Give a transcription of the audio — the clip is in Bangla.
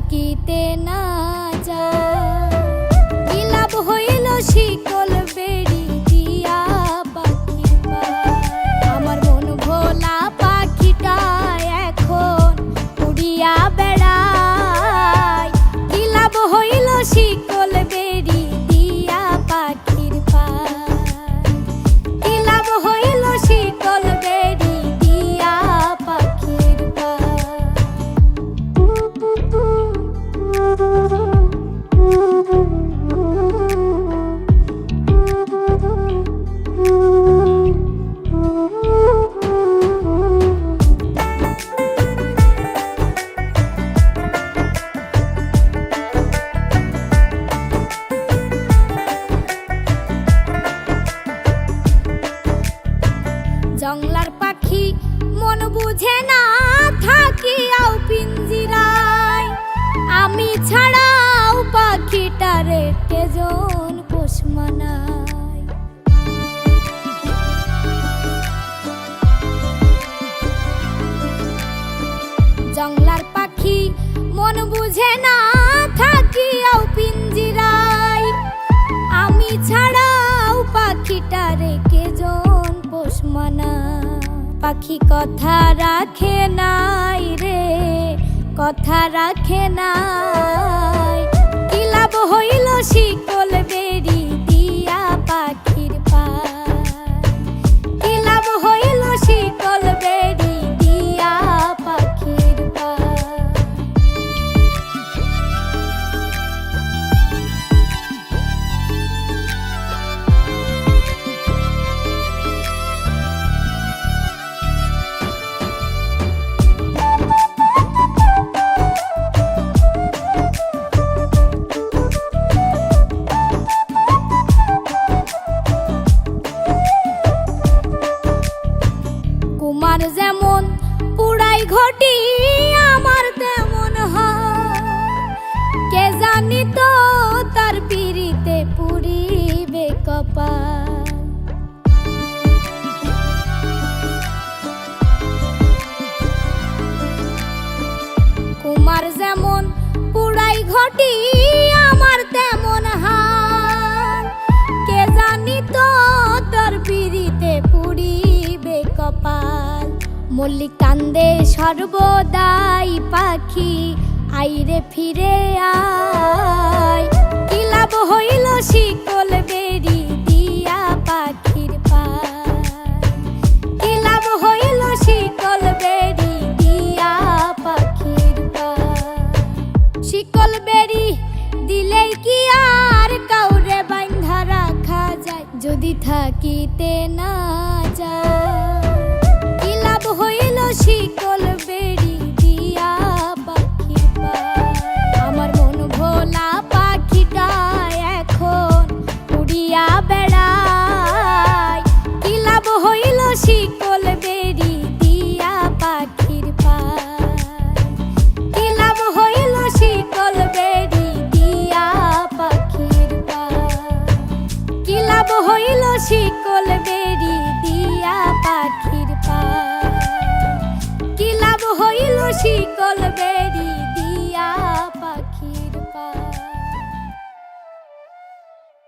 থাকিতে না যায়। কি লাভ হইল শিকল বেড়ি দিয়া পাখির পায়। আমার মন ভোলা পাখিটা এখন উড়িয়া বেড়ায়। কি লাভ হইল শিকল বেড়ি দিয়া পাখির পায়। কি লাভ হইল শিকল বেড়ি দিয়া পাখির পায়। জংলার পাখি মন বুঝে না থাকিয়াও পিঞ্জিরায়। আমি ছাড়াও পাখিটারে কেজন পোষ মানায়। জংলার পাখি মন বুঝে না থাকিয়াও পিঞ্জিরায়। আমি ছাড়াও পাখিটারে কেজন পোষ মানায়। পাখি কথা রাখে নাই রে, কথা রাখে নাই। কি লাভ হইল শিকল বেড়ি দিয়া পাখির পায়। কি লাভ হইল শিকল বেড়ি দিয়া পাখির পায়। কুমার যেমন পুরাই ঘটি আমার তেমন হয়। কে জানি তো তার পিরিতে পুরিবে কপাল। কুমার যেমন পুরাই ঘটি আমার তেমন হয়। কে জানি তো তার পিরিতে পুরিবে কপাল। মল্লিক কান্দে সর্বদাই পাখি আইরে ফিরে আয়। কি লাভ হইল শিকল বেড়ি দিয়া পাখির পায়। কি লাভ হইল শিকল বেড়ি দিয়া পাখির পায়। শিকল বেড়ি দিলেই কি আর কাউরে বাঁধা রাখা যায়। যদি থাকিতে না যায়। কি লাভ হইল শিকল বেড়ি দিয়া পাখির পায়। আমার মন ভোলা পাখিটা এখন উড়িয়া বেড়ায়। কি লাভ হইল শিকল বেড়ি দিয়া পাখির পায়। কি লাভ হইল শিকল বেড়ি দিয়া পাখির পায়। কি লাভ হইল শিকল বেড়ি দিয়া পাখির পায়। কি লাভ হইল শিকল বেড়ি।